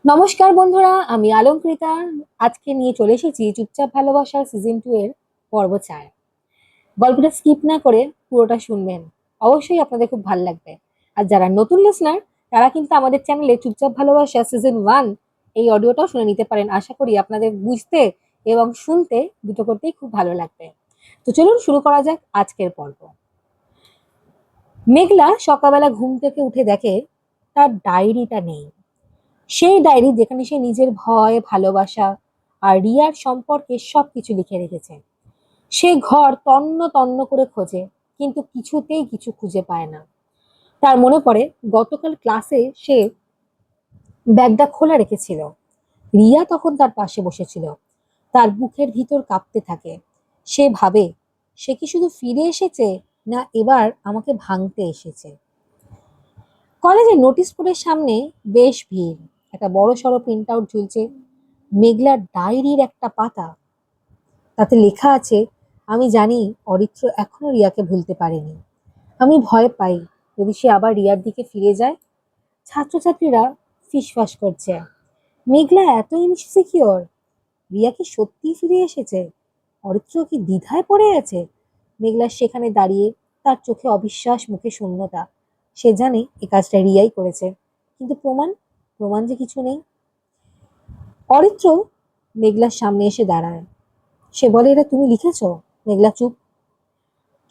নমস্কার বন্ধুরা, আমি আলঙ্কৃতা। আজকে নিয়ে চলে এসেছি চুপচাপ ভালোবাসা সিজন 2 এর পর্ব 4। গল্পটা স্কিপ না করে পুরোটা শুনবেন, অবশ্যই আপনাদের খুব ভালো লাগবে। আর যারা নতুন লিসনার, তারা কিন্তু আমাদের চ্যানেলে চুপচাপ ভালোবাসা সিজন 1 এই অডিওটাও শুনে নিতে পারেন। আশা করি আপনাদের বুঝতে এবং শুনতে দুটো করতেই খুব ভালো লাগবে। তো চলুন শুরু করা যাক আজকের পর্ব। মেঘলা সকালবেলা ঘুম থেকে উঠে দেখে তার ডায়েরিটা নেই। সেই ডায়েরি যেখানে সে নিজের ভয়, ভালোবাসা আর রিয়ার সম্পর্কে সবকিছু লিখে রেখেছে। সে ঘর তন্ন তন্ন করে খোঁজে, কিন্তু কিছুতেই কিছু খুঁজে পায় না। তার মনে পড়ে গতকাল ক্লাসে সে ব্যাগটা খোলা রেখেছিল। রিয়া তখন তার পাশে বসেছিল। তার বুকের ভিতর কাঁপতে থাকে। সে ভাবে, সে কি শুধু ফিরে এসেছে, না এবার আমাকে ভাঙতে এসেছে। কলেজের নোটিশ বোর্ডের সামনে বেশ ভিড়। একটা বড় সড়ো প্রিন্ট আউট ঝুলছে। মেঘলার ডায়েরির একটা পাতা, তাতে লেখা আছে, আমি জানি অরিত্র এখনো রিয়াকে ভুলতে পারেনি। আমি ভয় পাই, যদি সে আবার রিয়ার দিকে ফিরে যায়। ছাত্রছাত্রীরা ফিসফাস করছে, মেঘলা এত ইনসিকিওর, রিয়া কি সত্যি ফিরে এসেছে? অরিত্র কি দ্বিধায় পড়ে আছে? মেঘলা সেখানে দাঁড়িয়ে, তার চোখে অবিশ্বাস, মুখে শূন্যতা। সে জানে এ কাজটা রিয়াই করেছে, কিন্তু প্রমাণ, প্রমাণ যে কিছু নেই। অরিত্র মেঘলার সামনে এসে দাঁড়ায়। সে বলে, এটা তুমি লিখেছো? মেঘলা চুপ,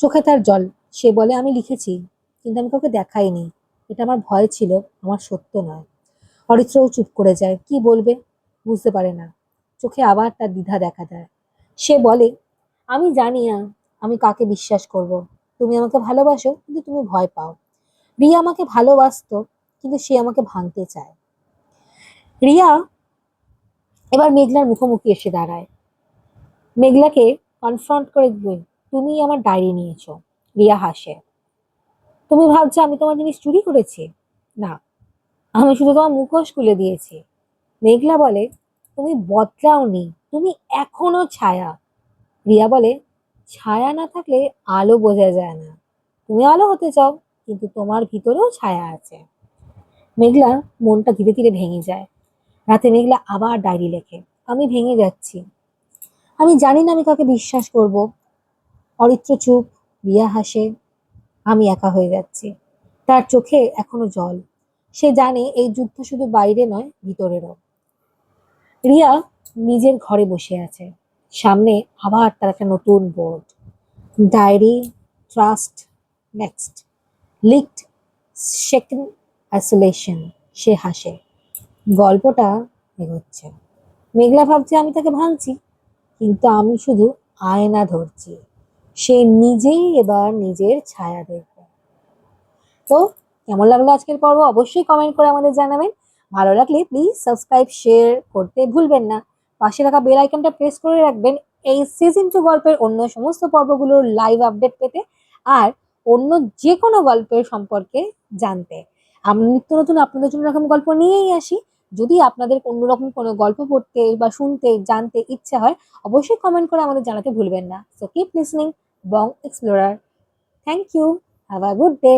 চোখে তার জল। সে বলে, আমি লিখেছি, কিন্তু আমি কাউকে দেখাইনি। এটা আমার ভয় ছিল, আমার সত্য নয়। অরিত্রও চুপ করে যায়, কি বলবে বুঝতে পারে না। চোখে আবার তার দ্বিধা দেখা দেয়। সে বলে, আমি জানি না আমি কাকে বিশ্বাস করব। তুমি আমাকে ভালোবাসো, কিন্তু তুমি ভয় পাও। রিয়া আমাকে ভালোবাসতো, কিন্তু সে আমাকে ভাঙতে চায়। রিয়া এবার মেঘলার মুখোমুখি এসে দাঁড়ায়। মেঘলাকে কনফ্রন্ট করে দিল, তুমি আমার ডায়েরি নিয়েছো। রিয়া হাসে। তুমি ভাবছো আমি তোমার জিনিস চুরি করেছি? না, আমি শুধু তোমার মুখোশ খুলে দিয়েছি। মেঘলা বলে, তুমি বদলাওনি, তুমি এখনো ছায়া। রিয়া বলে, ছায়া না থাকলে আলো বোঝা যায় না। তুমি আলো হতে চাও, কিন্তু তোমার ভিতরেও ছায়া আছে। মেঘলা মনটা ধীরে ধীরে ভেঙে যায়। রাতে মেঘলা আবার ডায়েরি লেখে, আমি ভেঙে যাচ্ছি, আমি জানি না আমি কাকে বিশ্বাস করব। অরিত্র চুপ, রিয়া হাসে, আমি একা হয়ে যাচ্ছি। তার চোখে এখনো জল। সে জানে এই যুদ্ধ শুধু বাইরে নয়, ভিতরেরও। রিয়া নিজের ঘরে বসে আছে। সামনে আবার তার একটা নতুন board, diary, trust, next, leaked, second, isolation. সে হাসে, গল্পটা এগোচ্ছে। মেঘলা ভাবছে আমি তাকে ভাঙছি, কিন্তু আমি শুধু আয়না ধরছি। সে নিজেই এবার নিজের ছায়া দেখবে। তো কেমন লাগলো আজকের পর্ব, অবশ্যই কমেন্ট করে আমাদের জানাবেন। ভালো লাগলে প্লিজ সাবস্ক্রাইব, শেয়ার করতে ভুলবেন না। পাশে থাকা বেল আইকনটা প্রেস করে রাখবেন এই সিজন 2 গল্পের অন্য সমস্ত পর্বগুলোর লাইভ আপডেট পেতে, আর অন্য যে কোনো গল্পের সম্পর্কে জানতে। আমি নিত্য নতুন আপনাদের জন্য এরকম গল্প নিয়েই আসি। যদি আপনাদের অন্যরকম কোনো গল্প পড়তে বা শুনতে জানতে ইচ্ছে হয়, অবশ্যই কমেন্ট করে আমাদের জানাতে ভুলবেন না। So keep listening, Bong explorer. Thank you, have a good day.